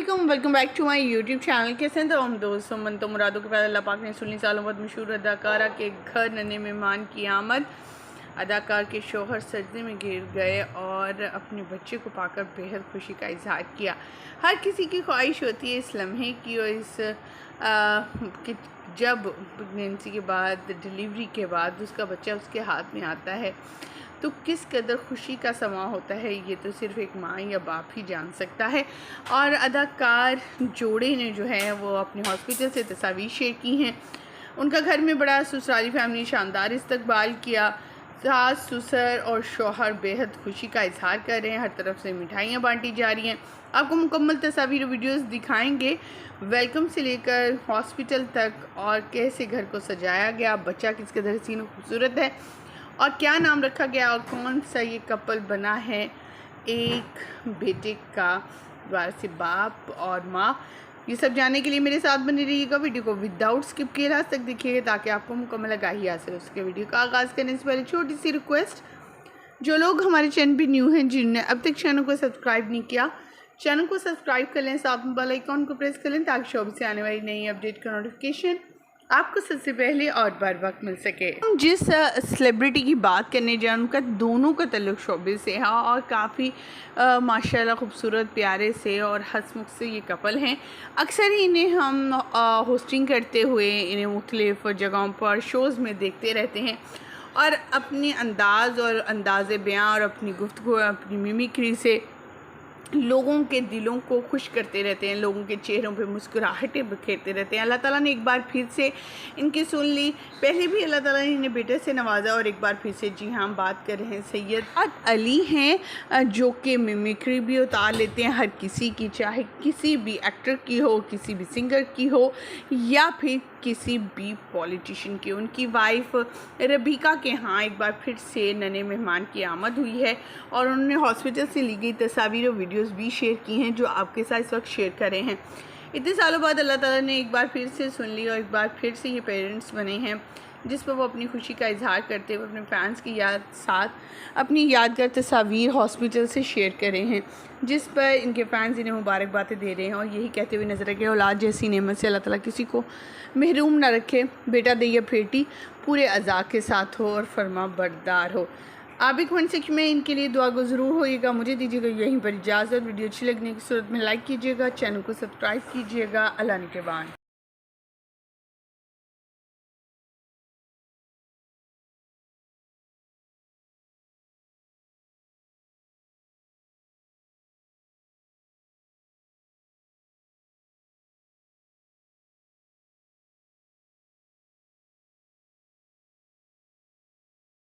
Welcome back to my YouTube channel. कैसे हैं तो हम दोस्तों मन तो मुरादों के बाद अल्लाह पाक ने सुनी सालों बाद मशहूर अदाकारा के घर नन्हे मेहमान की आमद। अदाकार के शोहर सजदे में गिर गए और अपने बच्चे को पाकर बेहद खुशी का इजहार किया। हर किसी की ख्वाहिश होती है इस लम्हे की और कि जब प्रेगनेंसी के बाद, डिलीवरी के बाद उसका बच्चा उसके हाथ में आता है तो किस कदर खुशी का समा होता है, ये तो सिर्फ एक माँ या बाप ही जान सकता है। और अदाकार जोड़े ने जो है वो अपने हॉस्पिटल से तस्वीर शेयर की हैं। उनका घर में बड़ा ससुराली फैमिली शानदार इस्तकबाल किया। सास, ससुर और शौहर बेहद खुशी का इजहार कर रहे हैं। हर तरफ से मिठाइयाँ बांटी जा रही हैं। आपको मुकम्मल तस्वीर वीडियोस दिखाएंगे, वेलकम से लेकर हॉस्पिटल तक और कैसे घर को सजाया गया, बच्चा किस कदर हसीन और खूबसूरत है और क्या नाम रखा गया और कौन सा ये कपल बना है एक बेटे का द्वारा से बाप और माँ। ये सब जानने के लिए मेरे साथ बने रहिएगा। वीडियो को विदाउट स्किप किए लास्ट तक देखिएगा ताकि आपको मुकम्मल आगाही हासिल हो सके। वीडियो का आगाज़ करने से पहले छोटी सी रिक्वेस्ट, जो लोग हमारे चैनल पर न्यू हैं, जिन्होंने अब तक चैनल को सब्सक्राइब नहीं किया, चैनल को सब्सक्राइब कर लें, साथ में बेल आइकॉन को प्रेस कर लें ताकि शॉप से आने वाली नई अपडेट का नोटिफिकेशन आपको सबसे पहले और बर वक्त मिल सके। हम जिस सेलिब्रिटी की बात करने जाए उनका दोनों का तल्लुक़ शोबे से है और काफ़ी माशाल्लाह खूबसूरत प्यारे से और हंसमुख से ये कपल हैं। अक्सर ही इन्हें हम होस्टिंग करते हुए इन्हें मुख्तलिफ़ जगहों पर शोज़ में देखते रहते हैं और अपने अंदाज़ और अंदाज़े बयां और अपनी गुफ्तगू, अपनी मिमिक्री से लोगों के दिलों को खुश करते रहते हैं, लोगों के चेहरों पे मुस्कुराहटें बिखेरते रहते हैं। अल्लाह ताला ने एक बार फिर से इनकी सुन ली। पहले भी अल्लाह ताला ने इन्हें बेटे से नवाजा और एक बार फिर से, जी हाँ, हम बात कर रहे हैं सैयद अली हैं, जो कि मिमिक्री भी उतार लेते हैं हर किसी की, चाहे किसी भी एक्टर की हो, किसी भी सिंगर की हो या फिर किसी भी पॉलिटिशियन की। उनकी वाइफ रबीका के यहाँ एक बार फिर से नन्हे मेहमान की आमद हुई है और उन्होंने हॉस्पिटल से ली गई तस्वीर और वीडियोस भी शेयर की हैं जो आपके साथ इस वक्त शेयर कर रहे हैं। इतने सालों बाद अल्लाह ताला ने एक बार फिर से सुन ली और एक बार फिर से ये पेरेंट्स बने हैं जिस पर वो अपनी खुशी का इजहार करते हुए अपने फैंस की साथ अपनी यादगार तस्वीर हॉस्पिटल से शेयर कर रहे हैं, जिस पर इनके फैंस इन्हें मुबारकबादें दे रहे हैं और यही कहते हुए नजर रखे औलाद जैसी नेमत से अल्लाह ताला किसी को महरूम ना रखे, बेटा दे या बेटी पूरे अज़ा के साथ हो और फरमा बरदार हो। आप भी कमेंट सेक्शन में इनके लिए दुआ को ज़रूर होइएगा। मुझे दीजिएगा यहीं पर इजाज़त। वीडियो अच्छी लगने की सूरत में लाइक कीजिएगा, चैनल को सब्सक्राइब कीजिएगा। अल्लाह निगहबान।